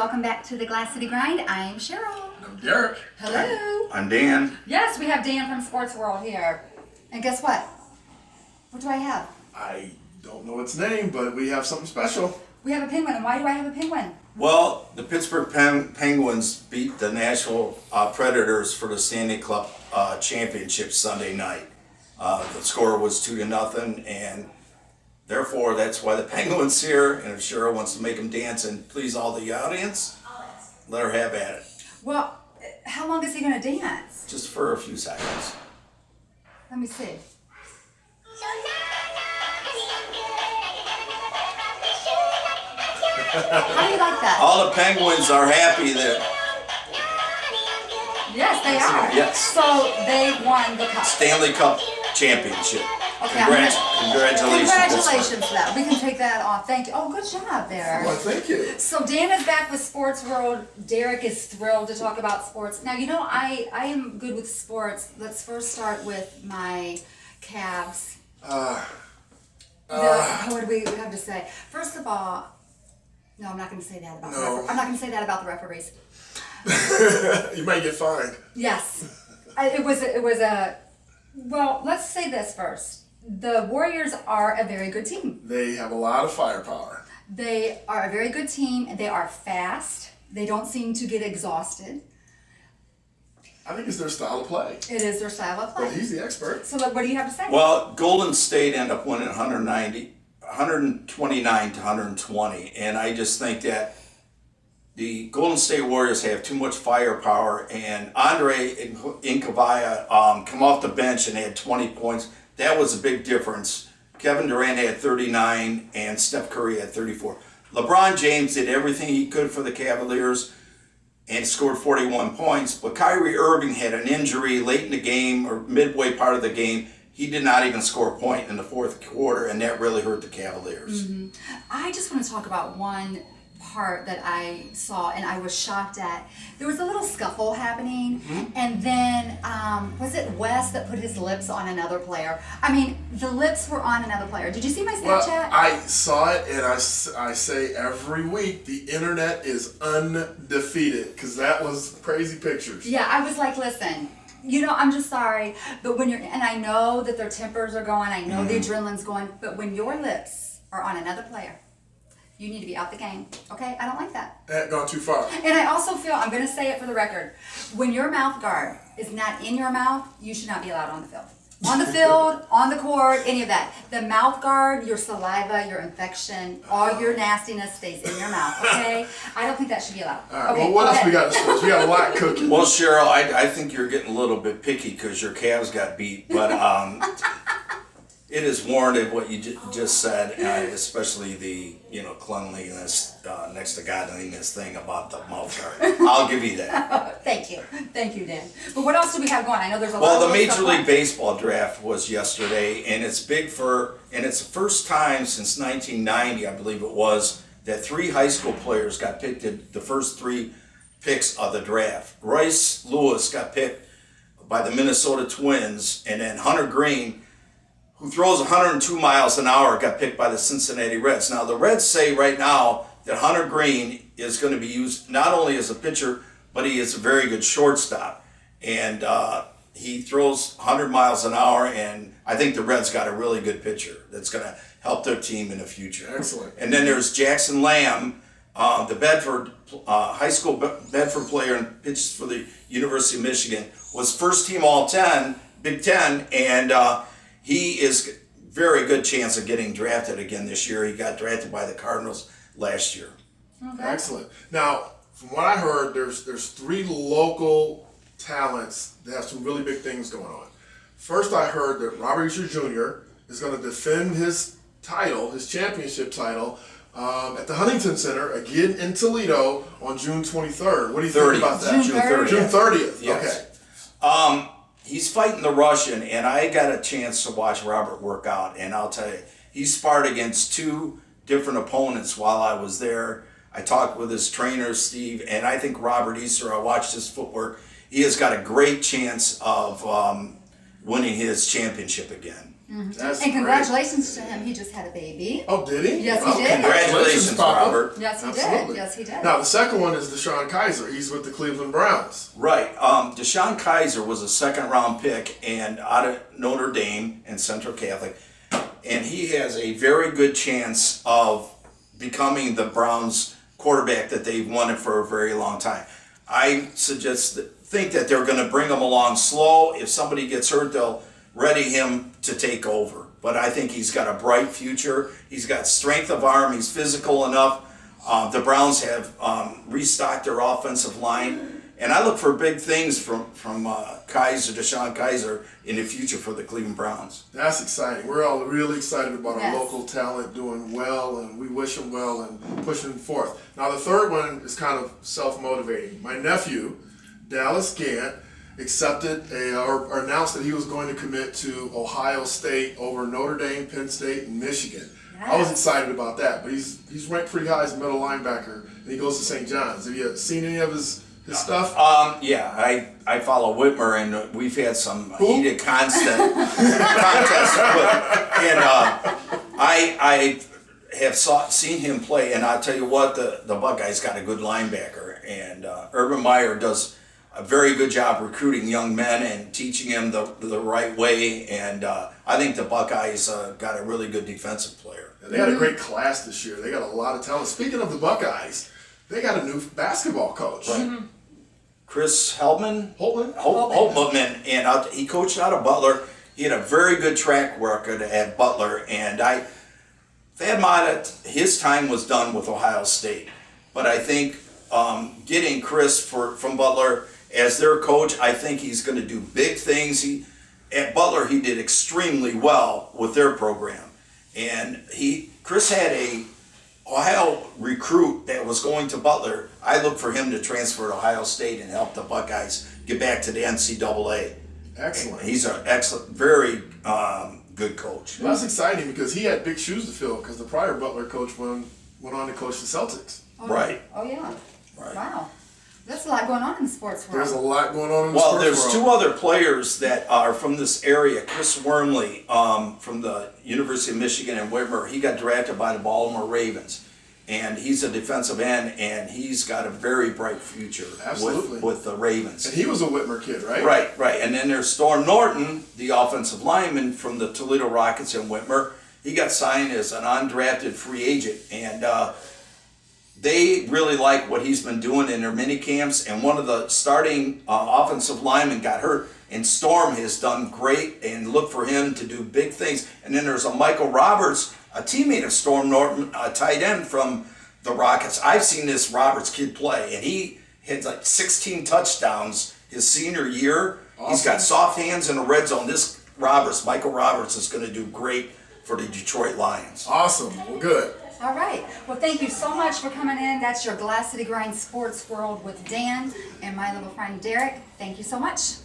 welcome back to the Glass City Grind. I'm Cheryl. I'm Derick. Hello. I'm Dan. Yes, we have Dan from Sports World here. And guess what? What do I have? I don't know its name, but we have something special. We have a penguin. And why do I have a penguin? Well, the Pittsburgh Penguins beat the Nashville Predators for the Stanley Cup championship Sunday night. The score was 2-0, and therefore that's why the Penguins here. And if Cheryl wants to make them dance and please all the audience, let her have at it. Well, how long is he going to dance? Just for a few seconds. Let me see. How do you like that? All the Penguins are happy that Yes, they are. Yes. So they won the cup. Stanley Cup championship. Okay, Congratulations. Congratulations to that. We can take that off. Thank you. Oh, good job there. Well, thank you. So Dan is back with Sports World. Derick is thrilled to talk about sports. Now, you know, I am good with sports. Let's first start with my Cavs. What do we have to say? First of all, no, I'm not going to say that about I'm not going to say that about the referees. You might get fined. Yes. It was a well, let's say this first. The Warriors are a very good team. They have a lot of firepower. They are a very good team, and they are fast. They don't seem to get exhausted. I think it's their style of play. It is their style of play. But he's the expert. So what do you have to say? Well, Golden State ended up winning 129 to 120, and I just think that the Golden State Warriors have too much firepower, and Andre Iguodala come off the bench and had 20 points. That was a big difference. Kevin Durant had 39, and Steph Curry had 34. LeBron James did everything he could for the Cavaliers and scored 41 points, but Kyrie Irving had an injury late in the game or midway part of the game. He did not even score a point in the fourth quarter, and that really hurt the Cavaliers. Mm-hmm. I just want to talk about one part that I saw and I was shocked at. There was a little scuffle happening, and then was it West that put his lips on another player? I mean, the lips were on another player. Did you see my Snapchat? Well, I saw it, and I say every week the internet is undefeated because that was crazy pictures. Yeah, I was like, listen, you know, I'm just sorry, but when and I know that their tempers are going, I know the adrenaline's going, but when your lips are on another player, you need to be out the game, okay? I don't like that. That gone too far. And I also feel, I'm going to say it for the record, when your mouth guard is not in your mouth, you should not be allowed on the field. On the field, on the court, any of that. The mouth guard, your saliva, your infection, all your nastiness stays in your mouth, okay? I don't think that should be allowed. All right, Okay, well, what else we got in sports? We got a lot cooking. Well, Cheryl, I think you're getting a little bit picky because your Cavs got beat, but it is warranted what you just said, especially the cleanliness next to godliness thing about the mouth guard. I'll give you that. Thank you, Dan. But what else do we have going? I know there's a lot. Well, of the Major stuff League on. Baseball draft was yesterday, and it's big and it's the first time since 1990, I believe it was, that 3 high school players got picked at the first 3 picks of the draft. Royce Lewis got picked by the Minnesota Twins, and then Hunter Green, who throws 102 miles an hour, got picked by the Cincinnati Reds. Now, the Reds say right now that Hunter Green is going to be used not only as a pitcher, but he is a very good shortstop. And he throws 100 miles an hour, and I think the Reds got a really good pitcher that's going to help their team in the future. Excellent. And then there's Jackson Lamb, the Bedford high school Bedford player and pitches for the University of Michigan, was first team All-10, Big Ten, and he is very good chance of getting drafted again this year. He got drafted by the Cardinals last year. Okay. Excellent. Now, from what I heard, there's 3 local talents that have some really big things going on. First, I heard that Robert Easter Jr. is going to defend his title, his championship title, at the Huntington Center again in Toledo on June 23rd. What do you think about that? June 30th. June 30th. Yes. Okay. He's fighting the Russian, and I got a chance to watch Robert work out, and I'll tell you, he sparred against 2 different opponents while I was there. I talked with his trainer, Steve, and I think Robert Easter, I watched his footwork, he has got a great chance of winning his championship again. That's And great. congratulations to him. He just had a baby. Oh, did he? Yes, he Oh, did. Congratulations, Papa. Robert. Yes, he Absolutely. did. Yes, he did. Now, the second one is Deshaun Kaiser. He's with the Cleveland Browns. Right. Deshaun Kaiser was a second-round pick and out of Notre Dame and Central Catholic, and he has a very good chance of becoming the Browns quarterback that they've wanted for a very long time. I think that they're going to bring him along slow. If somebody gets hurt, they'll ready him to take over. But I think he's got a bright future. He's got strength of arm. He's physical enough. The Browns have restocked their offensive line. And I look for big things from Deshaun Kaiser, in the future for the Cleveland Browns. That's exciting. We're all really excited about Yes. our local talent doing well, and we wish them well and pushing them forth. Now, the third one is kind of self-motivating. My nephew, Dallas Gant, accepted or announced that he was going to commit to Ohio State over Notre Dame, Penn State, and Michigan. I was excited about that, but he's ranked pretty high as a middle linebacker, and he goes to St. John's. Have you seen any of his stuff? Yeah, I follow Whitmer, and we've had some heated contests with, and I have seen him play, and I'll tell you what, the Buckeyes got a good linebacker, and Urban Meyer does a very good job recruiting young men and teaching them the right way, and I think the Buckeyes got a really good defensive player. And they had a great class this year. They got a lot of talent. Speaking of the Buckeyes, they got a new basketball coach. Right. Chris Holtman, and he coached out of Butler. He had a very good track record at Butler, and Thad Matta, his time was done with Ohio State. But I think getting Chris from Butler as their coach, I think he's going to do big things. At Butler, he did extremely well with their program, and Chris had a Ohio recruit that was going to Butler. I look for him to transfer to Ohio State and help the Buckeyes get back to the NCAA. Excellent. And he's an excellent, very good coach. Well, that's exciting because he had big shoes to fill because the prior Butler coach went on to coach the Celtics. Oh, Right. Oh, yeah. Right. Wow. That's a lot going on in the sports world. There's a lot going on in the Well, sports there's world. two other players that are from this area. Chris Wormley from the University of Michigan in Whitmer. He got drafted by the Baltimore Ravens, and he's a defensive end, and he's got a very bright future Absolutely. with the Ravens. And he was a Whitmer kid, right? Right. And then there's Storm Norton, the offensive lineman from the Toledo Rockets in Whitmer. He got signed as an undrafted free agent, and they really like what he's been doing in their mini camps. And one of the starting offensive linemen got hurt, and Storm has done great, and look for him to do big things. And then there's a Michael Roberts, a teammate of Storm Norton, a tight end from the Rockets. I've seen this Roberts kid play, and he had like 16 touchdowns his senior year. Awesome. He's got soft hands in the red zone. This Michael Roberts, is going to do great for the Detroit Lions. Awesome. Well, good. All right. Well, thank you so much for coming in. That's your Glass City Grind Sports World with Dan and my little friend Derick. Thank you so much.